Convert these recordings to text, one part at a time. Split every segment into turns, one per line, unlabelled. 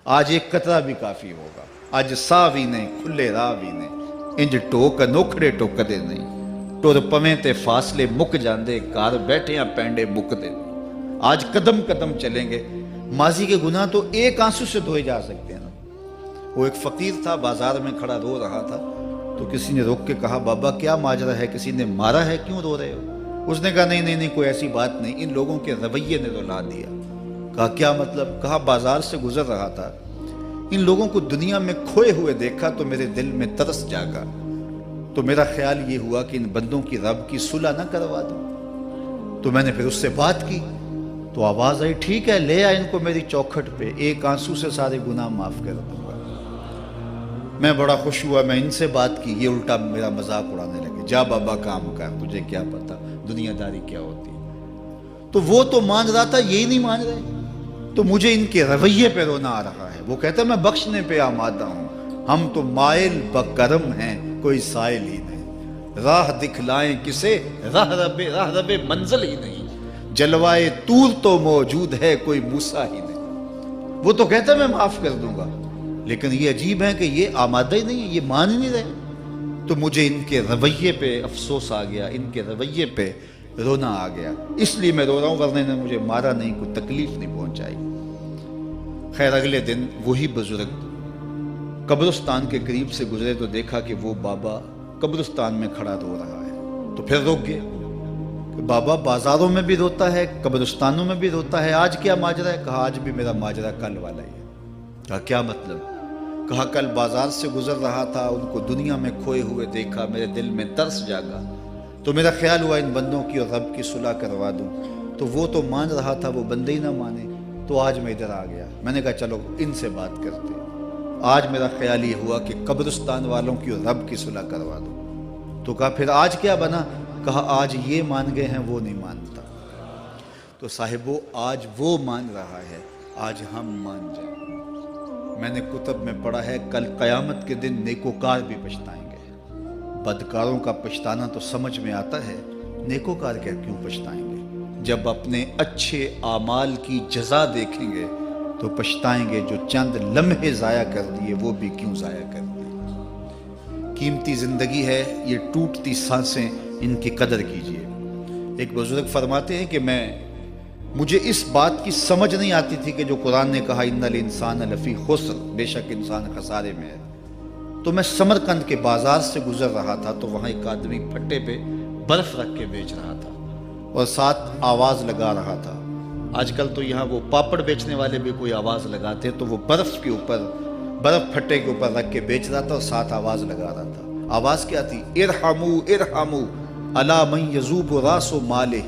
آج ایک قطرہ بھی کافی ہوگا، اج ساہ بھی نہیں کھلے راہ بھی نہیں، انج ٹوک انوکھڑے ٹوکدے نہیں، ٹر پویں تے فاصلے مک جاندے، گھر بیٹھے پینڈے مکدے نہیں۔ آج قدم قدم چلیں گے، ماضی کے گناہ تو ایک آنسو سے دھوئے جا سکتے ہیں نا۔ وہ ایک فقیر تھا، بازار میں کھڑا رو رہا تھا، تو کسی نے روک کے کہا بابا کیا ماجرا ہے، کسی نے مارا ہے، کیوں رو رہے ہو؟ اس نے کہا نہیں کوئی ایسی بات نہیں، ان لوگوں کے رویے نے رلا دیا۔ کہا کیا مطلب؟ کہا بازار سے گزر رہا تھا، ان لوگوں کو دنیا میں کھوئے ہوئے دیکھا تو میرے دل میں ترس جاگا، تو میرا خیال یہ ہوا کہ ان بندوں کی رب کی صلح نہ کروا دوں۔ تو میں نے پھر اس سے بات کی، تو آواز آئی ٹھیک ہے لے آ ان کو میری چوکھٹ پہ، ایک آنسو سے سارے گناہ معاف کر دوں گا۔ میں بڑا خوش ہوا، میں ان سے بات کی، یہ الٹا میرا مذاق اڑانے لگے، جا بابا کام کر، تجھے کیا پتا دنیا داری کیا ہوتی ہے۔ تو وہ تو مان رہا تھا، یہی نہیں مان رہے، تو مجھے ان کے رویے پہ رونا آ رہا ہے۔ وہ کہتا ہے میں بخشنے پہ آمادہ ہوں، ہم تو مائل بکرم ہیں، کوئی سائل ہی نہیں، راہ دکھلائیں کسے، راہ رب منزل ہی نہیں، جلوائے طور تو موجود ہے، کوئی موسیٰ ہی نہیں۔ وہ تو کہتا ہے میں معاف کر دوں گا، لیکن یہ عجیب ہے کہ یہ آمادہ ہی نہیں ہے، یہ مان ہی نہیں رہے۔ تو مجھے ان کے رویے پہ افسوس آ گیا، ان کے رویے پہ رونا آ گیا، اس لیے میں رو رہا ہوں، ورنہ نے مجھے مارا نہیں، کوئی تکلیف نہیں پہنچائی۔ خیر اگلے دن وہی بزرگ قبرستان کے قریب سے گزرے تو دیکھا کہ وہ بابا قبرستان میں کھڑا رو رہا ہے، تو پھر رک گئے کہ بابا بازاروں میں بھی روتا ہے، قبرستانوں میں بھی روتا ہے، آج کیا ماجرا ہے؟ کہا آج بھی میرا ماجرا کل والا ہی ہے۔ کہا کیا مطلب؟ کہا کل بازار سے گزر رہا تھا، ان کو دنیا میں کھوئے ہوئے دیکھا، میرے دل میں ترس جاگا، تو میرا خیال ہوا ان بندوں کی اور رب کی صلح کروا دوں، تو وہ تو مان رہا تھا، وہ بندے ہی نہ مانے، تو آج میں ادھر آ گیا۔ میں نے کہا چلو ان سے بات کرتے، آج میرا خیال یہ ہوا کہ قبرستان والوں کی اور رب کی صلح کروا دوں۔ تو کہا پھر آج کیا بنا؟ کہا آج یہ مان گئے ہیں، وہ نہیں مانتا۔ تو صاحبو آج وہ مان رہا ہے، آج ہم مان جائیں۔ میں نے کتب میں پڑھا ہے کل قیامت کے دن نیکوکار بھی پچھتائیں گے۔ بدکاروں کا پچھتانا تو سمجھ میں آتا ہے، نیکوکار کیوں پچھتائیں گے؟ جب اپنے اچھے اعمال کی جزا دیکھیں گے تو پچھتائیں گے، جو چند لمحے ضائع کر دیے وہ بھی کیوں ضائع کر دیے۔ قیمتی زندگی ہے، یہ ٹوٹتی سانسیں، ان کی قدر کیجیے۔ ایک بزرگ فرماتے ہیں کہ مجھے اس بات کی سمجھ نہیں آتی تھی کہ جو قرآن نے کہا ان الانسان لفی خسر، بے شک انسان خسارے میں ہے، تو میں سمرقند کے بازار سے گزر رہا تھا تو وہاں ایک آدمی پھٹے پہ برف رکھ کے بیچ رہا تھا اور ساتھ آواز لگا رہا تھا۔ آج کل تو یہاں وہ پاپڑ بیچنے والے بھی کوئی آواز لگاتے، تو وہ برف پھٹے کے اوپر رکھ کے بیچ رہا تھا اور ساتھ آواز لگا رہا تھا۔ آواز کیا تھی؟ ارحمو ارحمو الا من یذوب راس مالہ،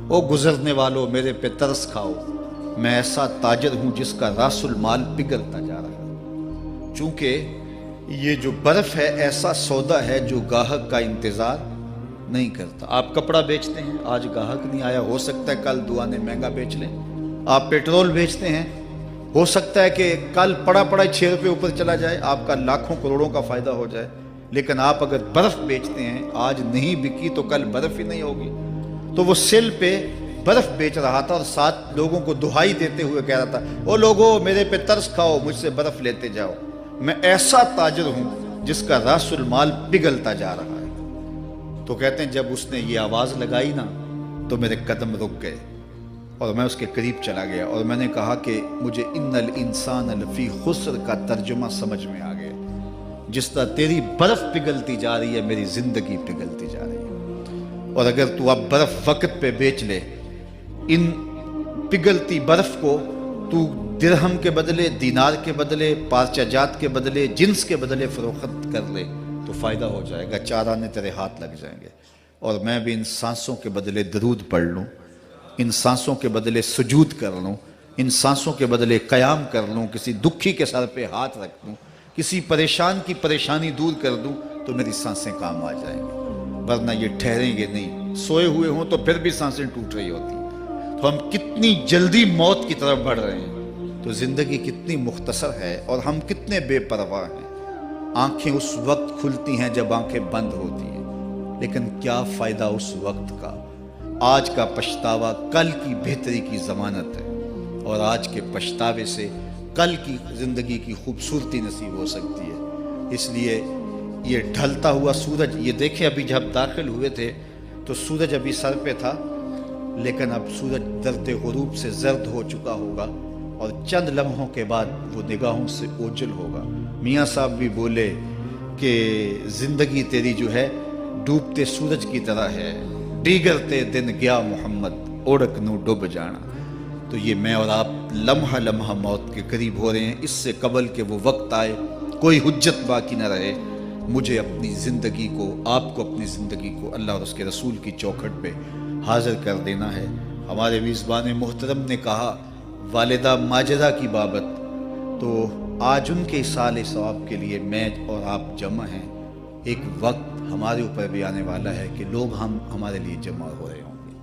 او گزرنے والوں میرے پہ ترس کھاؤ، میں ایسا تاجر ہوں جس کا راس المال پگھلتا جا رہا ہے۔ چونکہ یہ جو برف ہے ایسا سودا ہے جو گاہک کا انتظار نہیں کرتا۔ آپ کپڑا بیچتے ہیں، آج گاہک نہیں آیا، ہو سکتا ہے کل دعانے مہنگا بیچ لیں۔ آپ پیٹرول بیچتے ہیں، ہو سکتا ہے کہ کل پڑا 6 روپے اوپر چلا جائے، آپ کا لاکھوں کروڑوں کا فائدہ ہو جائے۔ لیکن آپ اگر برف بیچتے ہیں، آج نہیں بکی تو کل برف ہی نہیں ہوگی۔ تو وہ سل پہ برف بیچ رہا تھا اور ساتھ لوگوں کو دہائی دیتے ہوئے کہہ رہا تھا او لوگو میرے پہ ترس کھاؤ، مجھ سے برف لیتے جاؤ، میں ایسا تاجر ہوں جس کا راس المال پگھلتا جا رہا ہے۔ تو کہتے ہیں جب اس نے یہ آواز لگائی نا تو میرے قدم رک گئے اور میں اس کے قریب چلا گیا اور میں نے کہا کہ مجھے ان الانسان لفی خسر کا ترجمہ سمجھ میں آ گیا۔ جس طرح تیری برف پگھلتی جا رہی ہے، میری زندگی پگھلتی جا رہی ہے، اور اگر تو اب برف وقت پہ بیچ لے، ان پگھلتی برف کو تو درہم کے بدلے، دینار کے بدلے، پارچہ جات کے بدلے، جنس کے بدلے فروخت کر لے تو فائدہ ہو جائے گا، 4 آنے تیرے ہاتھ لگ جائیں گے۔ اور میں بھی ان سانسوں کے بدلے درود پڑھ لوں، ان سانسوں کے بدلے سجود کر لوں، ان سانسوں کے بدلے قیام کر لوں، کسی دکھی کے سر پہ ہاتھ رکھ دوں، کسی پریشان کی پریشانی دور کر دوں تو میری سانسیں کام آ جائیں گی، ورنہ یہ ٹھہریں گے نہیں۔ سوئے ہوئے ہوں تو پھر بھی سانسیں ٹوٹ رہی ہوتی ہیں۔ تو ہم کتنی جلدی موت کی طرف بڑھ رہے ہیں، تو زندگی کتنی مختصر ہے اور ہم کتنے بے پرواہ ہیں۔ آنکھیں اس وقت کھلتی ہیں جب آنکھیں بند ہوتی ہیں، لیکن کیا فائدہ اس وقت کا؟ آج کا پچھتاوا کل کی بہتری کی ضمانت ہے، اور آج کے پچھتاوے سے کل کی زندگی کی خوبصورتی نصیب ہو سکتی ہے۔ اس لیے یہ ڈھلتا ہوا سورج، یہ دیکھیں ابھی جب داخل ہوئے تھے تو سورج ابھی سر پہ تھا، لیکن اب سورج درد غروب سے زرد ہو چکا ہوگا اور چند لمحوں کے بعد وہ نگاہوں سے اوجھل ہوگا۔ میاں صاحب بھی بولے کہ زندگی تیری جو ہے ڈوبتے سورج کی طرح ہے، دیگرتے دن گیا محمد اوڑک نو ڈوب جانا۔ تو یہ میں اور آپ لمحہ لمحہ موت کے قریب ہو رہے ہیں۔ اس سے قبل کہ وہ وقت آئے کوئی حجت باقی نہ رہے، مجھے اپنی زندگی کو، آپ کو اپنی زندگی کو اللہ اور اس کے رسول کی چوکھٹ پہ حاضر کر دینا ہے۔ ہمارے میزبان محترم نے کہا والدہ ماجدہ کی بابت، تو آج ان کے اصالِ ثواب کے لیے میں اور آپ جمع ہیں۔ ایک وقت ہمارے اوپر بھی آنے والا ہے کہ لوگ ہمارے لیے جمع ہو رہے ہوں گے۔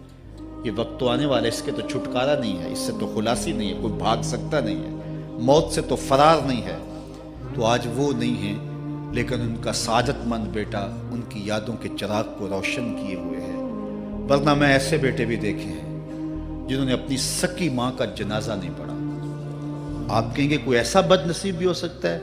یہ وقت تو آنے والا ہے، اس کے تو چھٹکارا نہیں ہے، اس سے تو خلاصی نہیں ہے، کوئی بھاگ سکتا نہیں ہے، موت سے تو فرار نہیں ہے۔ تو آج وہ نہیں ہیں، لیکن ان کا سعادت مند بیٹا ان کی یادوں کے چراغ کو روشن کیے ہوئے ہے۔ ورنہ میں ایسے بیٹے بھی دیکھے ہیں جنہوں نے اپنی سکی ماں کا جنازہ نہیں پڑھا۔ آپ کہیں گے کوئی ایسا بد نصیب بھی ہو سکتا ہے،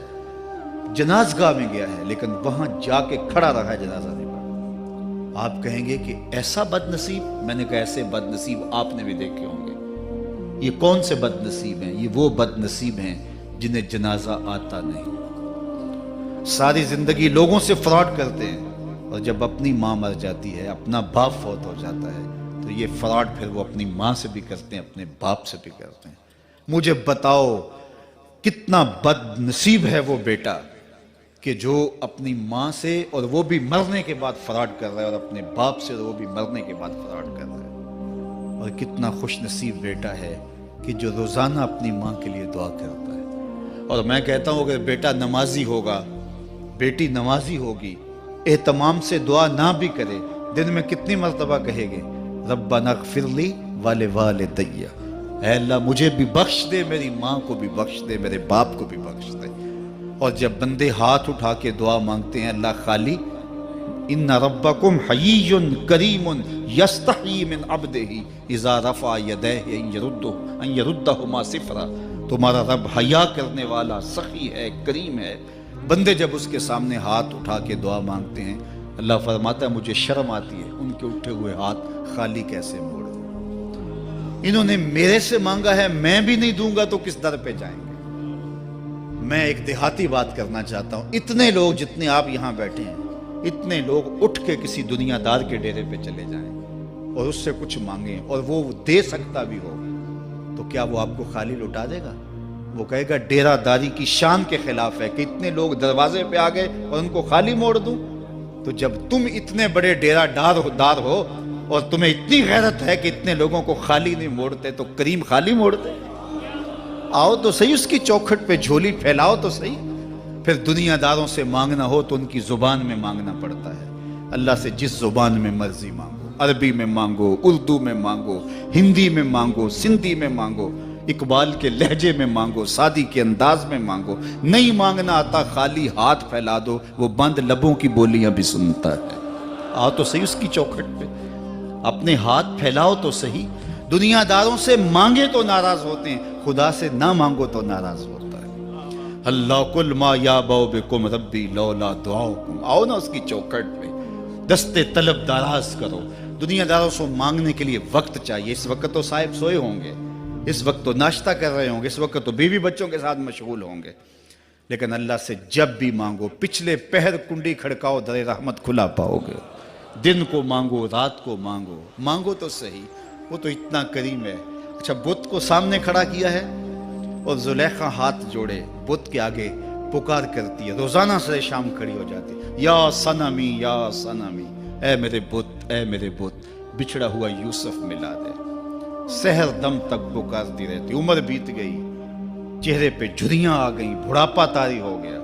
جنازگاہ میں گیا ہے لیکن وہاں جا کے کھڑا رہا ہے، جنازہ نہیں پڑھا۔ آپ کہیں گے کہ ایسا بد نصیب، میں نے کہا ایسے بد نصیب آپ نے بھی دیکھے ہوں گے۔ یہ کون سے بد نصیب ہیں؟ یہ وہ بد نصیب ہیں جنہیں جنازہ آتا نہیں، ساری زندگی لوگوں سے فراڈ کرتے ہیں، اور جب اپنی ماں مر جاتی ہے، اپنا باپ فوت ہو جاتا ہے، تو یہ فراڈ پھر وہ اپنی ماں سے بھی کرتے ہیں، اپنے باپ سے بھی کرتے ہیں۔ مجھے بتاؤ کتنا بد نصیب ہے وہ بیٹا کہ جو اپنی ماں سے، اور وہ بھی مرنے کے بعد فراڈ کر رہا ہے، اور اپنے باپ سے وہ بھی مرنے کے بعد فراڈ کر رہا ہے۔ اور کتنا خوش نصیب بیٹا ہے کہ جو روزانہ اپنی ماں کے لیے دعا کرتا ہے۔ اور میں کہتا ہوں اگر بیٹا نمازی ہوگا، بیٹی نمازی ہوگی، اہتمام سے دعا نہ بھی کرے، دن میں کتنی مرتبہ کہے گے ربنا اغفر لی ولوالدی، اے اللہ مجھے بھی بخش دے، میری ماں کو بھی بخش دے، میرے باپ کو بھی بخش دے۔ اور جب بندے ہاتھ اٹھا کے دعا مانگتے ہیں اللہ خالی ان ربکم حیی کریم یستحیی من عبدہ اذا رفع یدیہ ان یردہما صفرا، تمہارا رب حیا کرنے والا سخی ہے، کریم ہے۔ بندے جب اس کے سامنے ہاتھ اٹھا کے دعا مانگتے ہیں، اللہ فرماتا ہے مجھے شرم آتی ہے ان کے اٹھے ہوئے ہاتھ خالی کیسے موڑ دوں۔ انہوں نے میرے سے مانگا ہے، میں بھی نہیں دوں گا تو کس در پہ جائیں گے۔ میں ایک دیہاتی بات کرنا چاہتا ہوں، اتنے لوگ جتنے آپ یہاں بیٹھے ہیں، اتنے لوگ اٹھ کے کسی دنیا دار کے ڈیرے پہ چلے جائیں اور اس سے کچھ مانگیں اور وہ دے سکتا بھی ہو، تو کیا وہ آپ کو خالی لوٹا دے گا؟ وہ کہے گا ڈیرہ داری کی شان کے خلاف ہے کہ اتنے لوگ دروازے پہ آ گئے اور ان کو خالی موڑ دوں۔ تو جب تم اتنے بڑے ڈیرہ دار ہو اور تمہیں اتنی غیرت ہے کہ اتنے لوگوں کو خالی نہیں موڑتے، تو کریم خالی موڑتے؟ آؤ تو صحیح اس کی چوکھٹ پہ جھولی پھیلاؤ تو صحیح۔ پھر دنیا داروں سے مانگنا ہو تو ان کی زبان میں مانگنا پڑتا ہے۔ اللہ سے جس زبان میں مرضی مانگو، عربی میں مانگو، اردو میں مانگو، ہندی میں مانگو، سندھی میں مانگو، اقبال کے لہجے میں مانگو، سادی کے انداز میں مانگو۔ نہیں مانگنا آتا خالی ہاتھ پھیلا دو، وہ بند لبوں کی بولیاں بھی سنتا ہے۔ آؤ تو صحیح اس کی چوکھٹ پہ، اپنے ہاتھ پھیلاؤ تو صحیح۔ دنیا داروں سے مانگے تو ناراض ہوتے ہیں، خدا سے نہ مانگو تو ناراض ہوتا ہے۔ اللہ کل ما یابو بکم ربی لولا دعاؤکم، آؤ نا اس کی چوکھٹ پہ، دستے طلب دراز کرو۔ دنیا داروں سے مانگنے کے لیے وقت چاہیے۔ اس وقت تو صاحب سوئے ہوں گے، اس وقت تو ناشتہ کر رہے ہوں گے، اس وقت تو بیوی بچوں کے ساتھ مشغول ہوں گے، لیکن اللہ سے جب بھی مانگو، پچھلے پہر کنڈی کھڑکاؤ در رحمت کھلا پاؤ گے۔ دن کو مانگو، رات کو مانگو، مانگو تو صحیح، وہ تو اتنا کریم ہے۔ اچھا بت کو سامنے کھڑا کیا ہے اور زلیخا ہاتھ جوڑے بت کے آگے پکار کرتی ہے، روزانہ سے شام کھڑی ہو جاتی ہے، یا صنمی یا صنمی، اے میرے بت، اے میرے بت، بچھڑا ہوا یوسف ملا دے۔ سحر دم تک پکارتی رہتی، عمر بیت گئی، چہرے پہ جھریاں آ گئیں، بڑھاپا طاری ہو گیا۔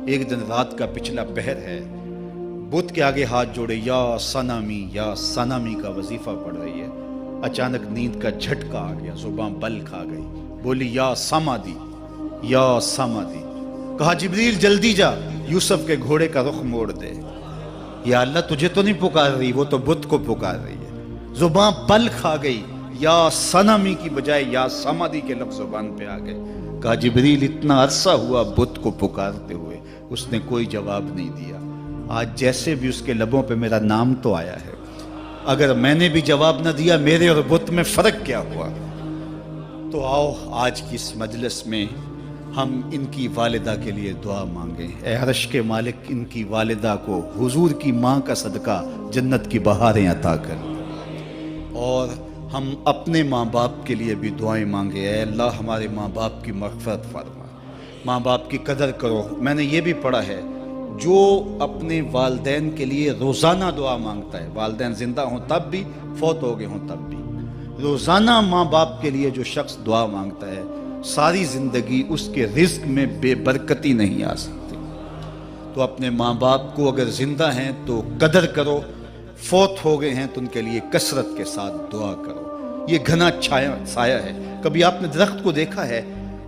ایک دن رات کا پچھلا پہر ہے، بت کے آگے ہاتھ جوڑے یا صنمی کا وظیفہ پڑھ رہی ہے۔ اچانک نیند کا جھٹکا آ گیا، زباں بل کھا گئی، بولی یا سمادی یا سمادی۔ کہا جبریل جلدی جا، یوسف کے گھوڑے کا رخ موڑ دے۔ یا اللہ تجھے تو نہیں پکار رہی، وہ تو بت کو پکار رہی ہے۔ زباں بل کھا گئی، یا صنمی کی بجائے یا سمادی کے لفظ زبان پہ آ گئے۔ کہا جبریل اتنا عرصہ ہوا بت کو پکارتے ہوئے، اس نے کوئی جواب نہیں دیا، آج جیسے بھی اس کے لبوں پہ میرا نام تو آیا ہے، اگر میں نے بھی جواب نہ دیا میرے اور بت میں فرق کیا ہوا؟ تو آؤ آج کی اس مجلس میں ہم ان کی والدہ کے لیے دعا مانگیں۔ اے عرش کے مالک، ان کی والدہ کو حضور کی ماں کا صدقہ جنت کی بہاریں عطا کر، اور ہم اپنے ماں باپ کے لیے بھی دعائیں مانگے۔ اے اللہ ہمارے ماں باپ کی مغفرت فرما، ماں باپ کی قدر کرو۔ میں نے یہ بھی پڑھا ہے، جو اپنے والدین کے لیے روزانہ دعا مانگتا ہے، والدین زندہ ہوں تب بھی، فوت ہو گئے ہوں تب بھی، روزانہ ماں باپ کے لیے جو شخص دعا مانگتا ہے، ساری زندگی اس کے رزق میں بے برکتی نہیں آ سکتی۔ تو اپنے ماں باپ کو اگر زندہ ہیں تو قدر کرو، فوت ہو گئے ہیں تو ان کے لیے کثرت کے ساتھ دعا کرو۔ یہ گھنا سایہ ہے۔ کبھی آپ نے درخت کو دیکھا ہے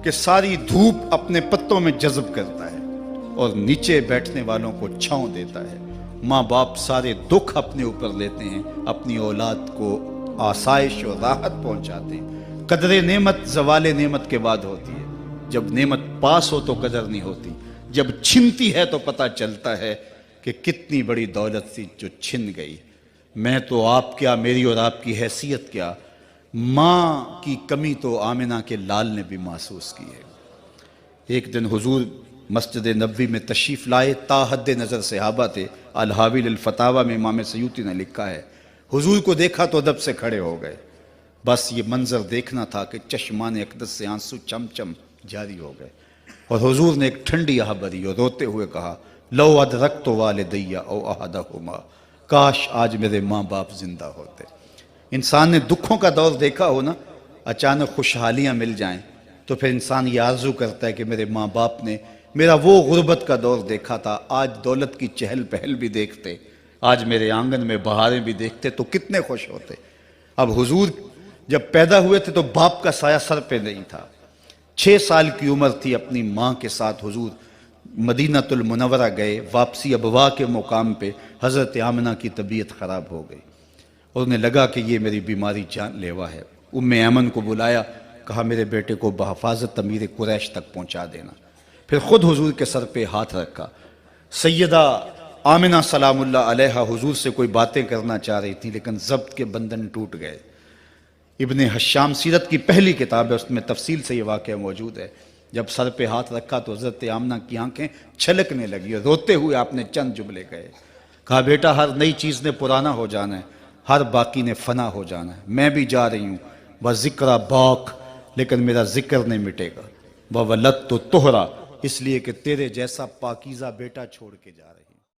کہ ساری دھوپ اپنے پتوں میں جذب کرتا ہے اور نیچے بیٹھنے والوں کو چھاؤں دیتا ہے؟ ماں باپ سارے دکھ اپنے اوپر لیتے ہیں، اپنی اولاد کو آسائش اور راحت پہنچاتے ہیں۔ قدر نعمت زوال نعمت کے بعد ہوتی ہے، جب نعمت پاس ہو تو قدر نہیں ہوتی، جب چھنتی ہے تو پتہ چلتا ہے کہ کتنی بڑی دولت تھی جو چھن گئی۔ میں تو آپ کیا، میری اور آپ کی حیثیت کیا، ماں کی کمی تو آمنہ کے لال نے بھی محسوس کی ہے۔ ایک دن حضور مسجد نبوی میں تشریف لائے، تا حد نظر صحابہ تھے۔ الحاوی للفتاوی میں امام سیوطی نے لکھا ہے، حضور کو دیکھا تو ادب سے کھڑے ہو گئے، بس یہ منظر دیکھنا تھا کہ چشمان اقدس سے آنسو چم چم جاری ہو گئے، اور حضور نے ایک ٹھنڈی آہ بھری اور روتے ہوئے کہا، لو ادرکت والدی او احدہما، کاش آج میرے ماں باپ زندہ ہوتے۔ انسان نے دکھوں کا دور دیکھا ہو نا، اچانک خوشحالیاں مل جائیں تو پھر انسان یہ آرزو کرتا ہے کہ میرے ماں باپ نے میرا وہ غربت کا دور دیکھا تھا، آج دولت کی چہل پہل بھی دیکھتے، آج میرے آنگن میں بہاریں بھی دیکھتے تو کتنے خوش ہوتے۔ اب حضور جب پیدا ہوئے تھے تو باپ کا سایہ سر پہ نہیں تھا۔ 6 سال کی عمر تھی، اپنی ماں کے ساتھ حضور مدینہ المنورہ گئے۔ واپسی ابوا کے مقام پہ حضرت آمنہ کی طبیعت خراب ہو گئی، اور انہیں لگا کہ یہ میری بیماری جان لیوا ہے۔ ام ایمن کو بلایا، کہا میرے بیٹے کو بحفاظت امیر قریش تک پہنچا دینا۔ پھر خود حضور کے سر پہ ہاتھ رکھا۔ سیدہ آمنہ سلام اللہ علیہا حضور سے کوئی باتیں کرنا چاہ رہی تھی، لیکن ضبط کے بندھن ٹوٹ گئے۔ ابن حشام سیرت کی پہلی کتاب ہے، اس میں تفصیل سے یہ واقعہ موجود ہے۔ جب سر پہ ہاتھ رکھا تو حضرت آمنہ کی آنکھیں چھلکنے لگی، اور روتے ہوئے آپ نے چند جملے کہے، کہا بیٹا ہر نئی چیز نے پرانا ہو جانا ہے، ہر باقی نے فنا ہو جانا ہے، میں بھی جا رہی ہوں، وَذِكْرَ باق، لیکن میرا ذکر نہیں مٹے گا، وَوَلَدْتُ طُہْرًا، اس لیے کہ تیرے جیسا پاکیزہ بیٹا چھوڑ کے جا رہی ہوں۔